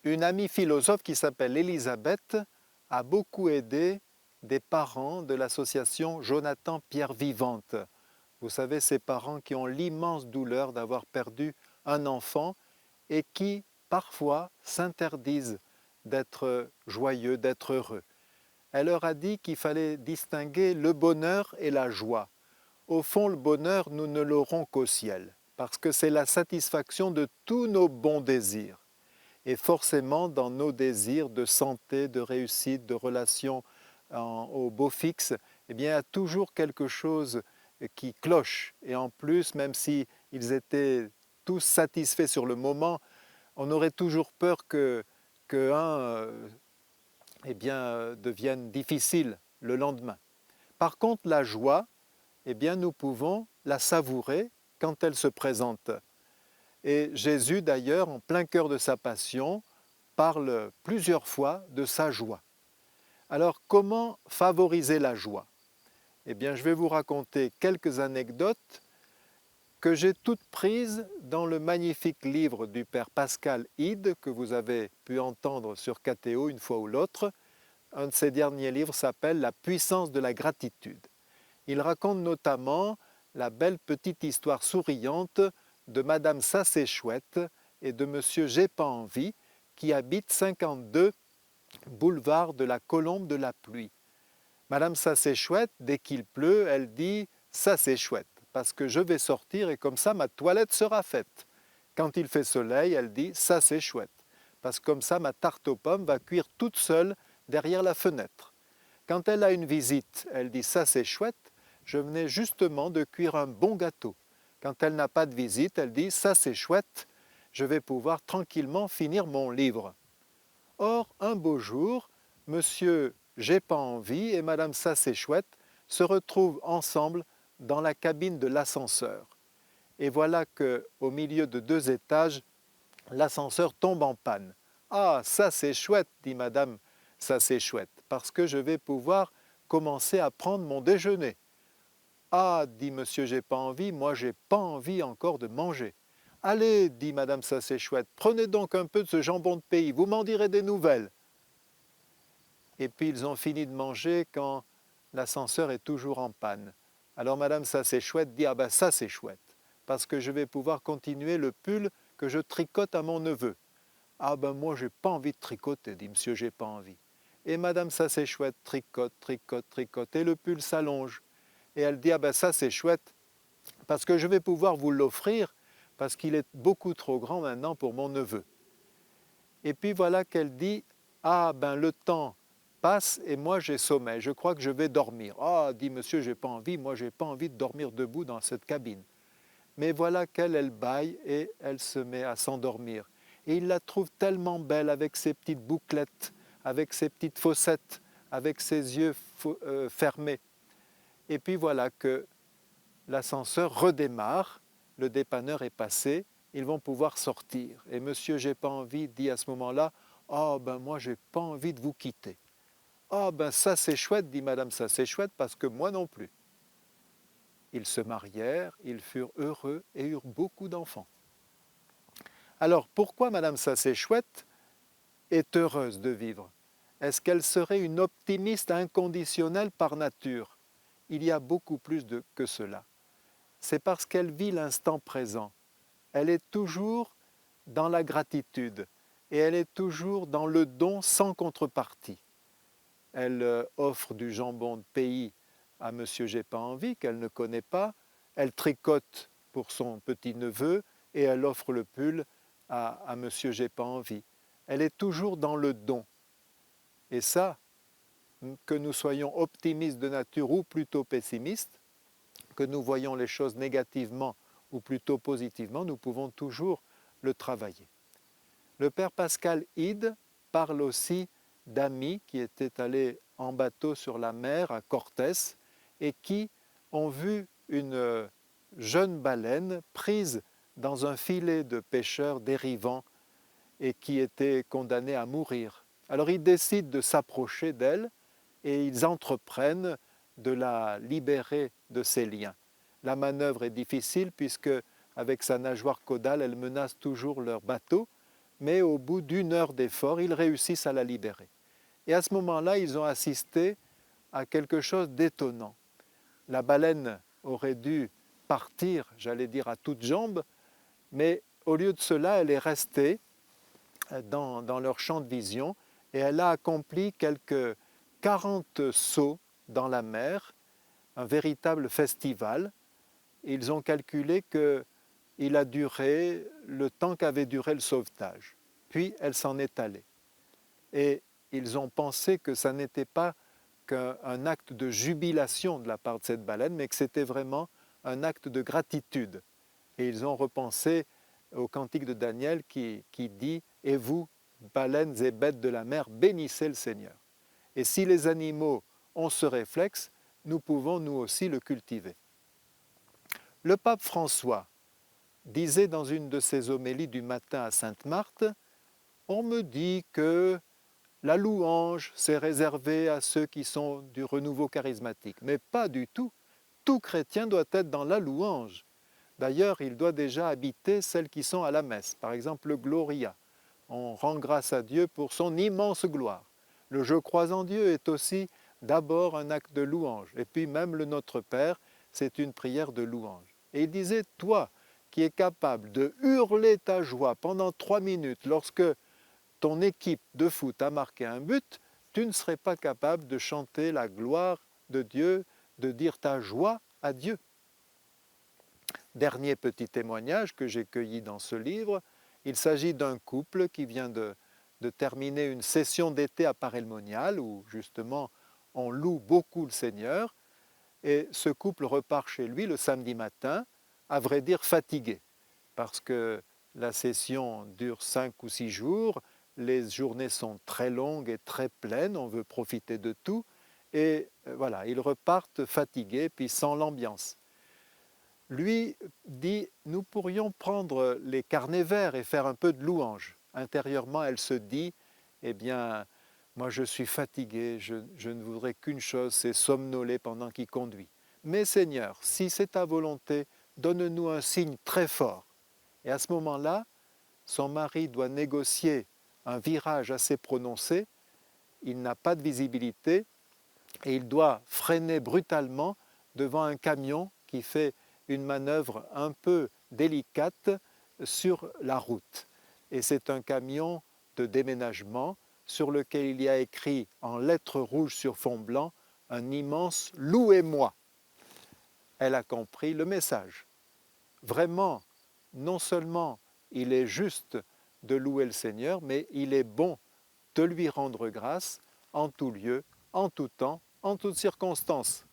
Une amie philosophe qui s'appelle Elisabeth a beaucoup aidé des parents de l'association Jonathan Pierre Vivante. Vous savez, ces parents qui ont l'immense douleur d'avoir perdu un enfant et qui, parfois, s'interdisent d'être joyeux, d'être heureux. Elle leur a dit qu'il fallait distinguer le bonheur et la joie. Au fond, le bonheur, nous ne l'aurons qu'au ciel, parce que c'est la satisfaction de tous nos bons désirs. Et forcément, dans nos désirs de santé, de réussite, de relation au beau fixe, eh bien, il y a toujours quelque chose qui cloche. Et en plus, même si ils étaient tous satisfaits sur le moment, on aurait toujours peur que eh bien, devienne difficile le lendemain. Par contre, la joie, eh bien, nous pouvons la savourer quand elle se présente. Et Jésus, d'ailleurs, en plein cœur de sa passion, parle plusieurs fois de sa joie. Alors, comment favoriser la joie? Eh bien, je vais vous raconter quelques anecdotes que j'ai toutes prises dans le magnifique livre du Père Pascal Hide, que vous avez pu entendre sur KTO une fois ou l'autre. Un de ses derniers livres s'appelle La puissance de la gratitude. Il raconte notamment la belle petite histoire souriante de Madame Sassé-Chouette et de Monsieur J'ai pas envie, qui habitent 52 boulevard de la Colombe de la Pluie. Madame Sassé-Chouette, dès qu'il pleut, elle dit « ça c'est chouette, parce que je vais sortir et comme ça ma toilette sera faite ». Quand il fait soleil, elle dit « ça c'est chouette, parce que comme ça ma tarte aux pommes va cuire toute seule derrière la fenêtre ». Quand elle a une visite, elle dit « ça c'est chouette, je venais justement de cuire un bon gâteau ». Quand elle n'a pas de visite, elle dit « ça c'est chouette, je vais pouvoir tranquillement finir mon livre ». Or, un beau jour, Monsieur J'ai pas envie et Madame Ça c'est chouette se retrouvent ensemble dans la cabine de l'ascenseur. Et voilà qu'au milieu de 2 étages, l'ascenseur tombe en panne. Ah, ça c'est chouette, dit Madame Ça c'est chouette, parce que je vais pouvoir commencer à prendre mon déjeuner. Ah, dit Monsieur J'ai pas envie, moi j'ai pas envie encore de manger. Allez, dit Madame Ça c'est chouette, prenez donc un peu de ce jambon de pays, vous m'en direz des nouvelles. Et puis ils ont fini de manger quand l'ascenseur est toujours en panne. Alors Madame Ça c'est chouette dit « Ah ben ça c'est chouette, parce que je vais pouvoir continuer le pull que je tricote à mon neveu. » Ah ben moi j'ai pas envie de tricoter, dit Monsieur J'ai pas envie. Et Madame Ça c'est chouette tricote, tricote, tricote, et le pull s'allonge. Et elle dit « Ah ben ça c'est chouette, parce que je vais pouvoir vous l'offrir, parce qu'il est beaucoup trop grand maintenant pour mon neveu. » Et puis voilà qu'elle dit « Ah ben le temps passe et moi j'ai sommeil, je crois que je vais dormir. » Ah, dit Monsieur j'ai pas envie, moi j'ai pas envie de dormir debout dans cette cabine. Mais voilà qu'elle, elle bâille et elle se met à s'endormir. Et il la trouve tellement belle avec ses petites bouclettes, avec ses petites fossettes, avec ses yeux fermés. Et puis voilà que l'ascenseur redémarre, le dépanneur est passé, ils vont pouvoir sortir. Et Monsieur j'ai pas envie dit à ce moment-là « Ah ben moi j'ai pas envie de vous quitter. » « Ah ben ça c'est chouette, dit Madame ça c'est chouette, parce que moi non plus. » Ils se marièrent, ils furent heureux et eurent beaucoup d'enfants. Alors pourquoi Madame ça c'est chouette est heureuse de vivre? Est-ce qu'elle serait une optimiste inconditionnelle par nature? Il y a beaucoup plus que cela. C'est parce qu'elle vit l'instant présent. Elle est toujours dans la gratitude et elle est toujours dans le don sans contrepartie. Elle offre du jambon de pays à Monsieur J'ai pas envie, qu'elle ne connaît pas. Elle tricote pour son petit-neveu et elle offre le pull à Monsieur J'ai pas envie. Elle est toujours dans le don. Et ça, que nous soyons optimistes de nature ou plutôt pessimistes, que nous voyons les choses négativement ou plutôt positivement, nous pouvons toujours le travailler. Le Père Pascal Hide parle aussi d'amis qui étaient allés en bateau sur la mer à Cortés et qui ont vu une jeune baleine prise dans un filet de pêcheurs dérivants et qui était condamnée à mourir. Alors ils décident de s'approcher d'elle et ils entreprennent de la libérer de ses liens. La manœuvre est difficile puisque avec sa nageoire caudale, elle menace toujours leur bateau, mais au bout d'1 heure d'effort, ils réussissent à la libérer. Et à ce moment-là, ils ont assisté à quelque chose d'étonnant. La baleine aurait dû partir, j'allais dire à toutes jambes, mais au lieu de cela, elle est restée dans leur champ de vision et elle a accompli quelques 40 sauts dans la mer, un véritable festival. Ils ont calculé qu'il a duré le temps qu'avait duré le sauvetage. Puis elle s'en est allée. Et ils ont pensé que ça n'était pas qu'un acte de jubilation de la part de cette baleine, mais que c'était vraiment un acte de gratitude. Et ils ont repensé au cantique de Daniel qui dit « Et vous, baleines et bêtes de la mer, bénissez le Seigneur ». Et si les animaux ont ce réflexe, nous pouvons nous aussi le cultiver. Le pape François disait dans une de ses homélies du matin à Sainte-Marthe, « On me dit que la louange, c'est réservé à ceux qui sont du renouveau charismatique. » Mais pas du tout. Tout chrétien doit être dans la louange. D'ailleurs, il doit déjà habiter celles qui sont à la messe. Par exemple, le Gloria. On rend grâce à Dieu pour son immense gloire. Le Je crois en Dieu est aussi d'abord un acte de louange. Et puis même le Notre Père, c'est une prière de louange. Et il disait, toi qui es capable de hurler ta joie pendant 3 minutes lorsque ton équipe de foot a marqué un but, tu ne serais pas capable de chanter la gloire de Dieu, de dire ta joie à Dieu. Dernier petit témoignage que j'ai cueilli dans ce livre, il s'agit d'un couple qui vient de terminer une session d'été à Paray-le-Monial où justement on loue beaucoup le Seigneur et ce couple repart chez lui le samedi matin, à vrai dire fatigué parce que la session dure 5 ou 6 jours, les journées sont très longues et très pleines, on veut profiter de tout et voilà, ils repartent fatigués puis sans l'ambiance. Lui dit, nous pourrions prendre les carnets verts et faire un peu de louange. Intérieurement, elle se dit, eh bien, moi je suis fatigué, je ne voudrais qu'une chose, c'est somnoler pendant qu'il conduit. Mais Seigneur, si c'est ta volonté, donne-nous un signe très fort. Et à ce moment-là, son mari doit négocier un virage assez prononcé, il n'a pas de visibilité et il doit freiner brutalement devant un camion qui fait une manœuvre un peu délicate sur la route. Et c'est un camion de déménagement sur lequel il y a écrit en lettres rouges sur fond blanc un immense « Louez-moi ». Elle a compris le message. Vraiment, non seulement il est juste de louer le Seigneur, mais il est bon de lui rendre grâce en tout lieu, en tout temps, en toutes circonstances.